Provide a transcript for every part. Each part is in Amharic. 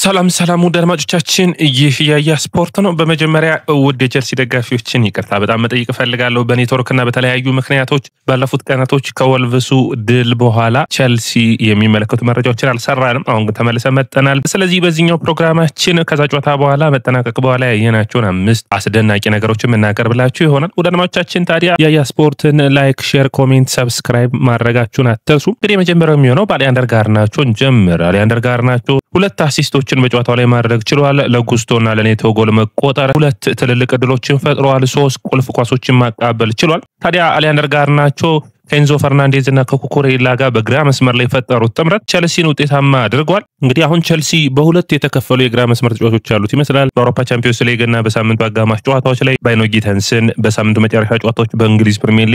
ሰላም ውድ አድማጮቻችን ይህ ያያ ስፖርት ነው። በመጀመሪያ ውድ የቸልሲ ደጋፊዎችን ይቅርታ በጣም መጠየቅ ፈልጋለሁ። በኔትወርክና በተለያዩ ምክንያቶች ባለፉት ቀናቶች ከወልቭሱ ድል በኋላ ቸልሲ የሚመለከቱ መረጃዎችን አልሰራንም። አሁን ግን ተመልሰን መጥተናል። ስለዚህ በዚህኛው ፕሮግራማችን ከዛ ጨዋታ በኋላ መጠናቀቅ በኋላ ያየናቸውን 5 አስደናቂ ነገሮችን እናቀርብላችሁ ይሆናል። ውድ አድማጮቻችን ታዲያ ያያ ስፖርትን ላይክ፣ ሼር፣ ኮሜንት፣ ሰብስክራይብ ማድረጋችሁን አትርሱ። እንግዲህ የመጀመሪያው የሚሆነው አሊያንደር ጋርናቾን ጀምር። አሊያንደር ጋርናቾ 2 አሲስቶችን በጨዋታው ላይ ማድረግ ችሏል። ለጉስቶና ለኔቶ ጎል መቆጠር 2 ትልልቅ ዕድሎችን ፈጥሯል። 3 ቁልፍ ኳሶችን ማቃበል ችሏል። ታዲያ አሊያንደር ጋርናቾ ከኤንዞ ፈርናንዴዝ እና ከኩኩሬላ ጋር በግራ መስመር ላይ ፈጠሩት ጥምረት ቸልሲን ውጤታማ አድርጓል። እንግዲህ አሁን ቸልሲ በሁለት የተከፈሉ የግራ መስመር ተጫዋቾች ያሉት ይመስላል። በአውሮፓ ቻምፒዮንስ ሊግ እና በሳምንቱ አጋማሽ ጨዋታዎች ላይ ባይኖ ጊተንስን፣ በሳምንቱ መጨረሻ ጨዋታዎች በእንግሊዝ ፕሪሚየር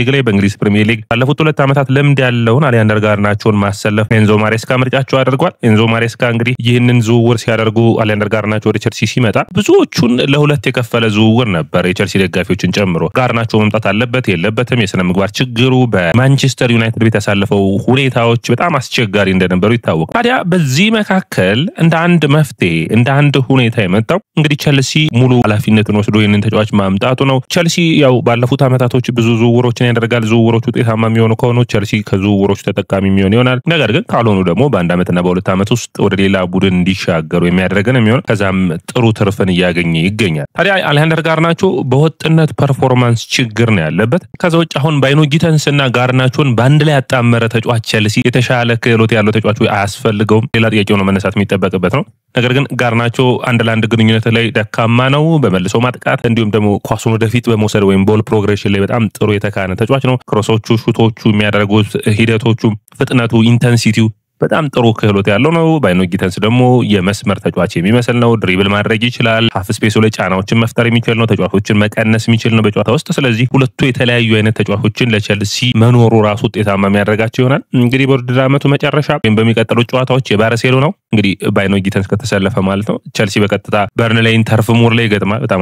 ሊግ ባለፉት 2 ዓመታት ልምድ ያለውን አሊያንደር ጋርናቾን ማሰለፍ ኤንዞ ማሬስካ ምርጫቸው አድርጓል። ኤንዞ ማሬስካ እንግዲህ ይህንን ዝውውር ሲያደርጉ አሊያንደር ጋርናቾ ወደ ቸልሲ ሲመጣ ብዙዎቹን ለሁለት የከፈለ ዝውውር ነበር፣ የቸልሲ ደጋፊዎችን ጨምሮ። ጋርናቾ መምጣት አለበት የለበትም፣ የስነ ምግባር ችግሩ ማንቸስተር ዩናይትድ ቤት ያሳለፈው ሁኔታዎች በጣም አስቸጋሪ እንደነበሩ ይታወቃል። ታዲያ በዚህ መካከል እንደ አንድ መፍትሄ እንደ አንድ ሁኔታ የመጣው እንግዲህ ቸልሲ ሙሉ ኃላፊነቱን ወስዶ ይህንን ተጫዋች ማምጣቱ ነው። ቸልሲ ያው ባለፉት ዓመታቶች ብዙ ዝውውሮችን ያደርጋል። ዝውውሮቹ ውጤታማ የሚሆኑ ከሆኑ ቸልሲ ከዝውውሮቹ ተጠቃሚ የሚሆን ይሆናል። ነገር ግን ካልሆኑ ደግሞ በአንድ ዓመትና በ2 ዓመት ውስጥ ወደ ሌላ ቡድን እንዲሻገሩ የሚያደርገን የሚሆን ከዛም ጥሩ ትርፍን እያገኘ ይገኛል። ታዲያ አሊያንደር ጋርናቾ በወጥነት ፐርፎርማንስ ችግር ነው ያለበት። ከዛ ውጭ አሁን ባይኖ ጊተንስና ጋርናቾን በአንድ ላይ ያጣመረ ተጫዋች ቸልሲ የተሻለ ክህሎት ያለው ተጫዋች አያስፈልገውም። ሌላ ጥያቄው ነው መነሳት የሚጠበቅበት ነው። ነገር ግን ጋርናቾ አንድ ለአንድ ግንኙነት ላይ ደካማ ነው። በመልሶ ማጥቃት እንዲሁም ደግሞ ኳሱን ወደፊት በመውሰድ ወይም ቦል ፕሮግሬሽን ላይ በጣም ጥሩ የተካነ ተጫዋች ነው። ክሮሶቹ፣ ሹቶቹ፣ የሚያደርጉት ሂደቶቹ፣ ፍጥነቱ፣ ኢንተንሲቲው በጣም ጥሩ ክህሎት ያለው ነው። ባይኖ ጊተንስ ደግሞ የመስመር ተጫዋች የሚመስል ነው። ድሪብል ማድረግ ይችላል። ሀፍ ስፔሱ ላይ ጫናዎችን መፍጠር የሚችል ነው። ተጫዋቾችን መቀነስ የሚችል ነው በጨዋታ ውስጥ። ስለዚህ ሁለቱ የተለያዩ አይነት ተጫዋቾችን ለቸልሲ መኖሩ ራሱ ውጤታማ የሚያደርጋቸው ይሆናል። እንግዲህ በውድድር ዓመቱ መጨረሻ ወይም በሚቀጥሉት ጨዋታዎች የባርሴሎና ነው እንግዲህ ባይኖ ጊተንስ ከተሰለፈ ማለት ነው። ቸልሲ በቀጥታ በርንሌይን ተርፍ ሙር ላይ ይገጥማል። በጣም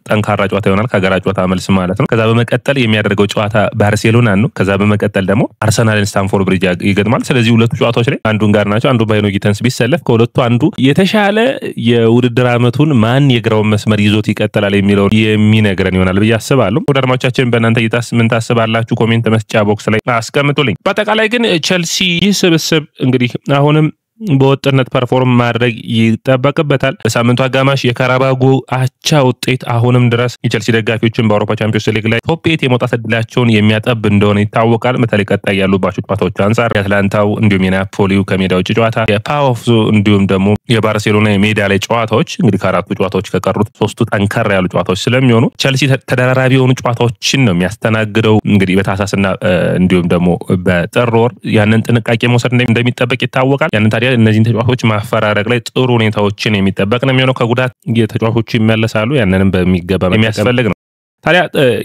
ጠንካራ ጨዋታ ይሆናል ከሀገራ ጨዋታ መልስ ማለት ነው። ከዛ በመቀጠል የሚያደርገው ጨዋታ ባርሴሎና ነው። ከዛ በመቀጠል ደግሞ አርሰናልን ስታንፎርድ ብሪጅ ይገጥማል። ስለዚህ ሁለቱ ጨዋታዎች ላይ አንዱን ጋርናቾ አንዱ ባይኖ ጊተንስ ቢሰለፍ ከሁለቱ አንዱ የተሻለ የውድድር ዓመቱን ማን የግራውን መስመር ይዞት ይቀጥላል የሚለው የሚነግረን ይሆናል ብዬ አስባለሁ። ወደ አድማጮቻችን በእናንተ እይታስ ምን ታስባላችሁ? ኮሜንት መስጫ ቦክስ ላይ አስቀምጡልኝ። በአጠቃላይ ግን ቸልሲ ይህ ስብስብ እንግዲህ አሁንም በወጥነት ፐርፎርም ማድረግ ይጠበቅበታል። በሳምንቱ አጋማሽ የካራባጎ አቻ ውጤት አሁንም ድረስ የቸልሲ ደጋፊዎችን በአውሮፓ ቻምፒዮንስ ሊግ ላይ ቶፕ 8 የመውጣት እድላቸውን የሚያጠብ እንደሆነ ይታወቃል። በተለይ ቀጣይ ያሉባቸው ጨዋታዎች አንፃር የአትላንታው እንዲሁም የናፖሊው ከሜዳ ውጭ ጨዋታ፣ የፓኦፍሱ እንዲሁም ደግሞ የባርሴሎና የሜዳ ላይ ጨዋታዎች እንግዲህ ከአራቱ ጨዋታዎች ከቀሩት 3ቱ ጠንከር ያሉ ጨዋታዎች ስለሚሆኑ ቸልሲ ተደራራቢ የሆኑ ጨዋታዎችን ነው የሚያስተናግደው። እንግዲህ በታህሳስና እንዲሁም ደግሞ በጥር ወር ያንን ጥንቃቄ መውሰድ እንደሚጠበቅ ይታወቃል። ያንን ታዲያ እነዚህን ተጫዋቾች ማፈራረቅ ላይ ጥሩ ሁኔታዎችን የሚጠበቅ ነው የሚሆነው። ከጉዳት የተጫዋቾቹ ይመለሳሉ። ያንንም በሚገባ የሚያስፈልግ ነው። ታዲያ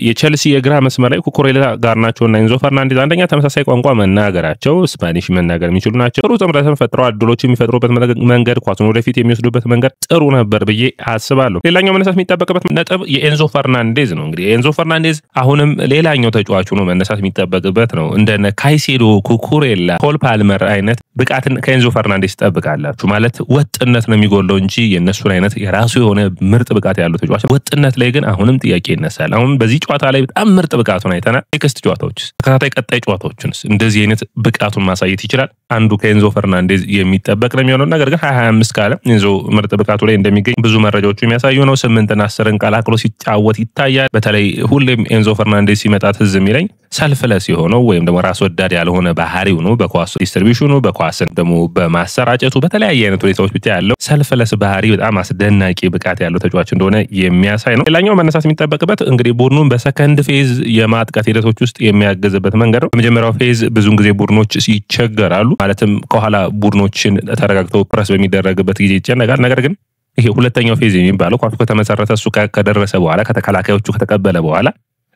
የቸልሲ የግራ መስመር ላይ ኩኩሬላ፣ ጋርናቾና ኤንዞ ፈርናንዴዝ አንደኛ ተመሳሳይ ቋንቋ መናገራቸው ስፓኒሽ መናገር የሚችሉ ናቸው። ጥሩ ጥምረትን ፈጥረው ዕድሎች የሚፈጥሩበት መንገድ፣ ኳሱን ወደፊት የሚወስዱበት መንገድ ጥሩ ነበር ብዬ አስባለሁ። ሌላኛው መነሳት የሚጠበቅበት ነጥብ የኤንዞ ፈርናንዴዝ ነው። እንግዲህ ኤንዞ ፈርናንዴዝ አሁንም ሌላኛው ተጫዋቹ ነው መነሳት የሚጠበቅበት ነው። እንደነ ካይሴዶ፣ ኩኩሬላ፣ ኮል ፓልመር አይነት ብቃትን ከኤንዞ ፈርናንዴዝ ትጠብቃላችሁ ማለት ወጥነት ነው የሚጎለው እንጂ የእነሱን አይነት የራሱ የሆነ ምርጥ ብቃት ያለው ተጫዋች ወጥነት ላይ ግን አሁንም ጥያቄ ይነሳል። አሁን በዚህ ጨዋታ ላይ በጣም ምርጥ ብቃቱን አይተናል። ኔክስት ጨዋታዎች ተከታታይ ቀጣይ ጨዋታዎችንስ እንደዚህ አይነት ብቃቱን ማሳየት ይችላል? አንዱ ከኤንዞ ፈርናንዴዝ የሚጠበቅ ነው የሚሆነው። ነገር ግን 2025 ካለ ኤንዞ ምርጥ ብቃቱ ላይ እንደሚገኝ ብዙ መረጃዎቹ የሚያሳዩ ነው። 8ና 10ን ቀላቅሎ ሲጫወት ይታያል። በተለይ ሁሌም ኤንዞ ፈርናንዴዝ ሲመጣ ትዝ የሚለኝ ሰልፍለስ የሆነው ወይም ደግሞ ራስ ወዳድ ያልሆነ ባህሪው ነው። በኳስ ዲስትሪቢዩሽኑ፣ በኳስን ደግሞ በማሰራጨቱ በተለያየ አይነት ሁኔታዎች ብቻ ያለው ሰልፍለስ ባህሪ በጣም አስደናቂ ብቃት ያለው ተጫዋች እንደሆነ የሚያሳይ ነው። ሌላኛው መነሳት የሚጠበቅበት እንግዲህ ቡድኑን በሰከንድ ፌዝ የማጥቃት ሂደቶች ውስጥ የሚያገዝበት መንገድ ነው። በመጀመሪያው ፌዝ ብዙውን ጊዜ ቡድኖች ይቸገራሉ። ማለትም ከኋላ ቡድኖችን ተረጋግተው ፕረስ በሚደረግበት ጊዜ ይጨነቃል። ነገር ግን ይሄ ሁለተኛው ፌዝ የሚባለው ኳሱ ከተመሰረተ እሱ ከደረሰ በኋላ ከተከላካዮቹ ከተቀበለ በኋላ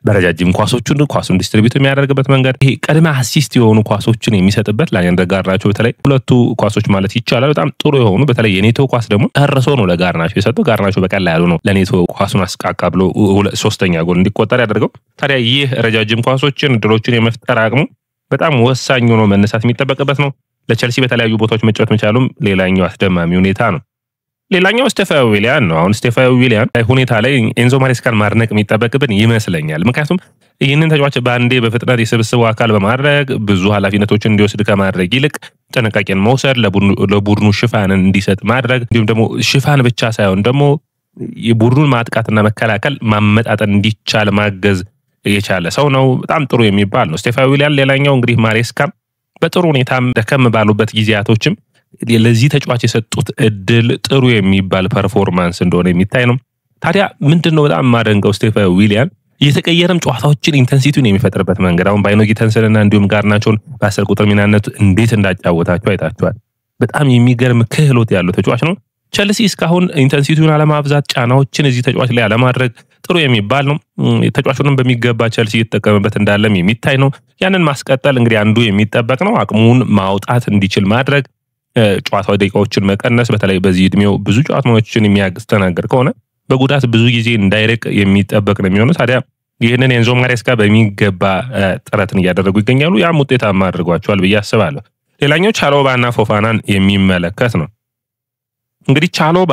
በረጃጅም ኳሱን ዲስትሪቢዩት የሚያደርግበት መንገድ፣ ይሄ ቀድመ አሲስት የሆኑ ኳሶችን የሚሰጥበት ለአሊያንደር ጋርናቾ በተለይ ሁለቱ ኳሶች ማለት ይቻላል በጣም ጥሩ የሆኑ በተለይ የኔቶ ኳስ ደግሞ ጨርሶ ነው ለጋርናቾ የሰጠው። ጋርናቾ በቀላሉ ነው ለኔቶ ኳሱን አስቃቃብሎ 3ኛ ጎል እንዲቆጠር ያደርገው። ታዲያ ይህ ረጃጅም ኳሶችን ድሎችን የመፍጠር አቅሙ በጣም ወሳኝ ሆኖ መነሳት የሚጠበቅበት ነው። ለቸልሲ በተለያዩ ቦታዎች መጫወት መቻሉም ሌላኛው አስደማሚ ሁኔታ ነው። ሌላኛው ስቴፋኖ ዊሊያን ነው። አሁን ስቴፋኖ ዊሊያን ሁኔታ ላይ ኤንዞ ማሬስካን ማድነቅ የሚጠበቅብን ይመስለኛል። ምክንያቱም ይህንን ተጫዋች በአንዴ በፍጥነት የስብስቡ አካል በማድረግ ብዙ ኃላፊነቶችን እንዲወስድ ከማድረግ ይልቅ ጥንቃቄን መውሰድ፣ ለቡድኑ ሽፋንን እንዲሰጥ ማድረግ እንዲሁም ደግሞ ሽፋን ብቻ ሳይሆን ደግሞ የቡድኑን ማጥቃትና መከላከል ማመጣጠን እንዲቻል ማገዝ የቻለ ሰው ነው። በጣም ጥሩ የሚባል ነው ስቴፋኖ ዊሊያን። ሌላኛው እንግዲህ ማሬስካ በጥሩ ሁኔታም ደከም ባሉበት ጊዜያቶችም ለዚህ ተጫዋች የሰጡት እድል ጥሩ የሚባል ፐርፎርማንስ እንደሆነ የሚታይ ነው። ታዲያ ምንድነው በጣም ማደንቀው ስቴፋኖ ዊሊያን የተቀየረም ጨዋታዎችን ኢንተንሲቲውን የሚፈጥርበት መንገድ አሁን ባይኖ ጊተንስንና እንዲሁም ጋርናቾን በ10 ቁጥር ሚናነት እንዴት እንዳጫወታቸው አይታችኋል። በጣም የሚገርም ክህሎት ያለው ተጫዋች ነው። ቸልሲ እስካሁን ኢንተንሲቲውን አለማብዛት ጫናዎችን እዚህ ተጫዋች ላይ አለማድረግ ጥሩ የሚባል ነው። ተጫዋቹንም በሚገባ ቸልሲ እየተጠቀመበት እንዳለም የሚታይ ነው። ያንን ማስቀጠል እንግዲህ አንዱ የሚጠበቅ ነው። አቅሙን ማውጣት እንዲችል ማድረግ፣ ጨዋታው ደቂቃዎችን መቀነስ፣ በተለይ በዚህ እድሜው ብዙ ጨዋታዎችን የሚያስተናግድ ከሆነ በጉዳት ብዙ ጊዜ እንዳይርቅ የሚጠበቅ ነው የሚሆነው። ታዲያ ይህንን ኤንዞ ማሬስካ በሚገባ ጥረትን እያደረጉ ይገኛሉ። ያም ውጤታማ አድርጓቸዋል ብዬ አስባለሁ። ሌላኛው ቻሎባና ፎፋናን የሚመለከት ነው። እንግዲህ ቻሎባ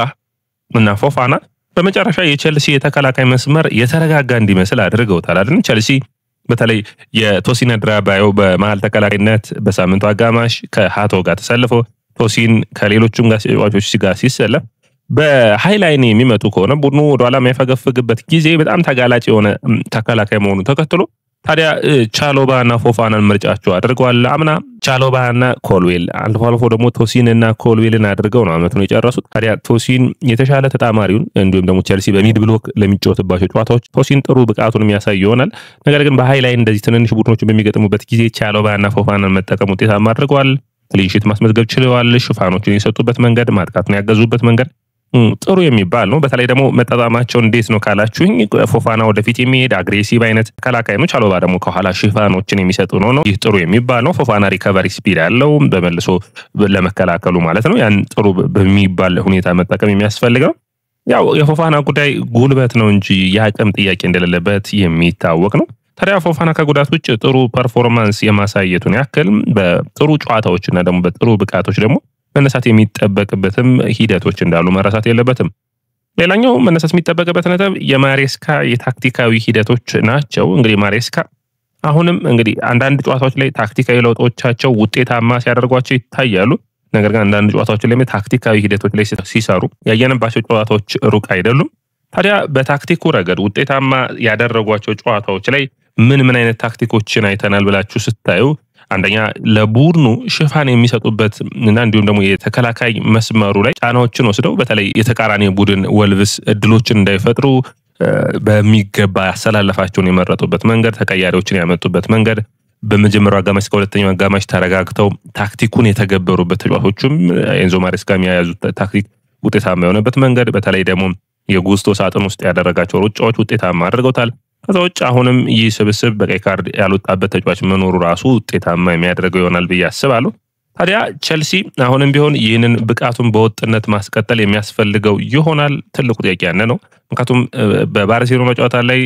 እና ፎፋና በመጨረሻ የቸልሲ የተከላካይ መስመር የተረጋጋ እንዲመስል አድርገውታል አይደል? ቸልሲ በተለይ የቶሲን አድራባዮ በመሃል ተከላካይነት በሳምንቱ አጋማሽ ከሃቶ ጋር ተሰልፎ ቶሲን ከሌሎችም ጋር ተጫዋቾች ጋር ሲሰለፍ በሃይላይን የሚመጡ ከሆነ ቡድኑ ወደ ኋላ የሚያፈገፍግበት ጊዜ በጣም ተጋላጭ የሆነ ተከላካይ መሆኑ ተከትሎ ታዲያ ቻሎባና ፎፋናን ምርጫቸው አድርገዋል። አምና ቻሎባና ኮልዌል አልፎ አልፎ ደግሞ ቶሲንና ኮልዌልን አድርገው ነው አመቱን የጨረሱት። ታዲያ ቶሲን የተሻለ ተጣማሪውን እንዲሁም ደግሞ ቸልሲ በሚድ ብሎክ ለሚጫወትባቸው ጨዋታዎች ቶሲን ጥሩ ብቃቱን የሚያሳይ ይሆናል። ነገር ግን በሃይላይን እንደዚህ ትንንሽ ቡድኖችን በሚገጥሙበት ጊዜ ቻሎባና ፎፋናን መጠቀም ውጤታማ አድርገዋል። ክሊንሺት ማስመዝገብ ችለዋል። ሽፋኖችን የሰጡበት መንገድ፣ ማጥቃቱን ያገዙበት መንገድ ጥሩ የሚባል ነው። በተለይ ደግሞ መጣጣማቸው እንዴት ነው ካላችሁኝ ፎፋና ወደፊት የሚሄድ አግሬሲቭ አይነት ተከላካይ ነው። ቻሎባ ደግሞ ከኋላ ሽፋኖችን የሚሰጡ ነው። ይህ ጥሩ የሚባል ነው። ፎፋና ሪከቨሪ ስፒድ ያለው በመልሶ ለመከላከሉ ማለት ነው። ያን ጥሩ በሚባል ሁኔታ መጠቀም የሚያስፈልገው ያው የፎፋና ጉዳይ ጉልበት ነው እንጂ የአቅም ጥያቄ እንደሌለበት የሚታወቅ ነው። ታዲያ ፎፋና ከጉዳት ውጭ ጥሩ ፐርፎርማንስ የማሳየቱን ያክል በጥሩ ጨዋታዎችና ደግሞ በጥሩ ብቃቶች ደግሞ መነሳት የሚጠበቅበትም ሂደቶች እንዳሉ መረሳት የለበትም። ሌላኛው መነሳት የሚጠበቅበት ነጥብ የማሬስካ የታክቲካዊ ሂደቶች ናቸው። እንግዲህ ማሬስካ አሁንም እንግዲህ አንዳንድ ጨዋታዎች ላይ ታክቲካዊ ለውጦቻቸው ውጤታማ ሲያደርጓቸው ይታያሉ። ነገር ግን አንዳንድ ጨዋታዎች ላይ ታክቲካዊ ሂደቶች ላይ ሲሰሩ ያየንባቸው ጨዋታዎች ሩቅ አይደሉም። ታዲያ በታክቲኩ ረገድ ውጤታማ ያደረጓቸው ጨዋታዎች ላይ ምን አይነት ታክቲኮችን አይተናል ብላችሁ ስታዩ አንደኛ ለቡድኑ ሽፋን የሚሰጡበት እና እንዲሁም ደግሞ የተከላካይ መስመሩ ላይ ጫናዎችን ወስደው በተለይ የተቃራኒ ቡድን ወልቭስ እድሎችን እንዳይፈጥሩ በሚገባ ያሰላለፋቸውን የመረጡበት መንገድ፣ ተቀያሪዎችን ያመጡበት መንገድ፣ በመጀመሪያው አጋማሽ ከሁለተኛው አጋማሽ ተረጋግተው ታክቲኩን የተገበሩበት ተጫዋቾችም ኤንዞ ማሬስካ የሚያያዙት ታክቲክ ውጤታማ የሆነበት መንገድ፣ በተለይ ደግሞ የጉስቶ ሳጥን ውስጥ ያደረጋቸው ሩጫዎች ውጤታማ አድርገውታል። ከዛ ውጭ አሁንም ይህ ስብስብ በቀይ ካርድ ያልወጣበት ተጫዋች መኖሩ ራሱ ውጤታማ የሚያደርገው ይሆናል ብዬ አስባለሁ። ታዲያ ቸልሲ አሁንም ቢሆን ይህንን ብቃቱን በወጥነት ማስቀጠል የሚያስፈልገው ይሆናል። ትልቁ ጥያቄ ያነ ነው። ምክንያቱም በባርሴሎና ጨዋታ ላይ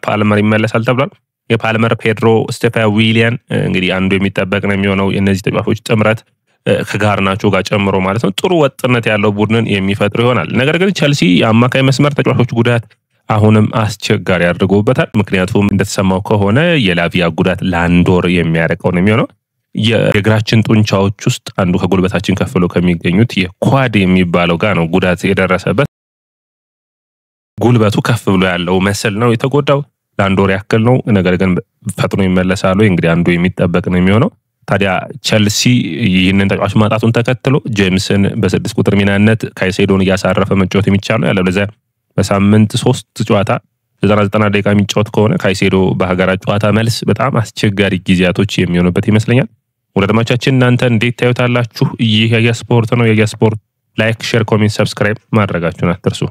ፓልመር ይመለሳል ተብሏል። የፓልመር ፔድሮ ስቴፋኖ ዊሊያን እንግዲህ አንዱ የሚጠበቅ ነው የሚሆነው። የነዚህ ተጫዋቾች ጥምረት ከጋርናቾ ጋር ጨምሮ ማለት ነው ጥሩ ወጥነት ያለው ቡድንን የሚፈጥር ይሆናል። ነገር ግን ቸልሲ የአማካይ መስመር ተጫዋቾች ጉዳት አሁንም አስቸጋሪ አድርጎበታል። ምክንያቱም እንደተሰማው ከሆነ የላቪያ ጉዳት ለአንድ ወር የሚያረቀው ነው የሚሆነው። የእግራችን ጡንቻዎች ውስጥ አንዱ ከጉልበታችን ከፍ ብሎ ከሚገኙት የኳድ የሚባለው ጋር ነው ጉዳት የደረሰበት። ጉልበቱ ከፍ ብሎ ያለው መስል ነው የተጎዳው። ለአንድ ወር ያክል ነው። ነገር ግን ፈጥኖ ይመለሳሉ። እንግዲህ አንዱ የሚጠበቅ ነው የሚሆነው። ታዲያ ቸልሲ ይህንን ተጫዋች ማጣቱን ተከትሎ ጄምስን በ6 ቁጥር ሚናነት ካይሴዶን እያሳረፈ መጫወት የሚቻል ነው ያለው። ለዛ በሳምንት 3 ጨዋታ 90 ደቂቃ የሚጫወት ከሆነ ካይሴዶ በሀገራት ጨዋታ መልስ በጣም አስቸጋሪ ጊዜያቶች የሚሆኑበት ይመስለኛል። ወዳጆቻችን እናንተ እንዴት ታዩታላችሁ? ይህ የስፖርት ነው። የስፖርት ላይክ፣ ሼር፣ ኮሜንት፣ ሰብስክራይብ ማድረጋችሁን አትርሱ።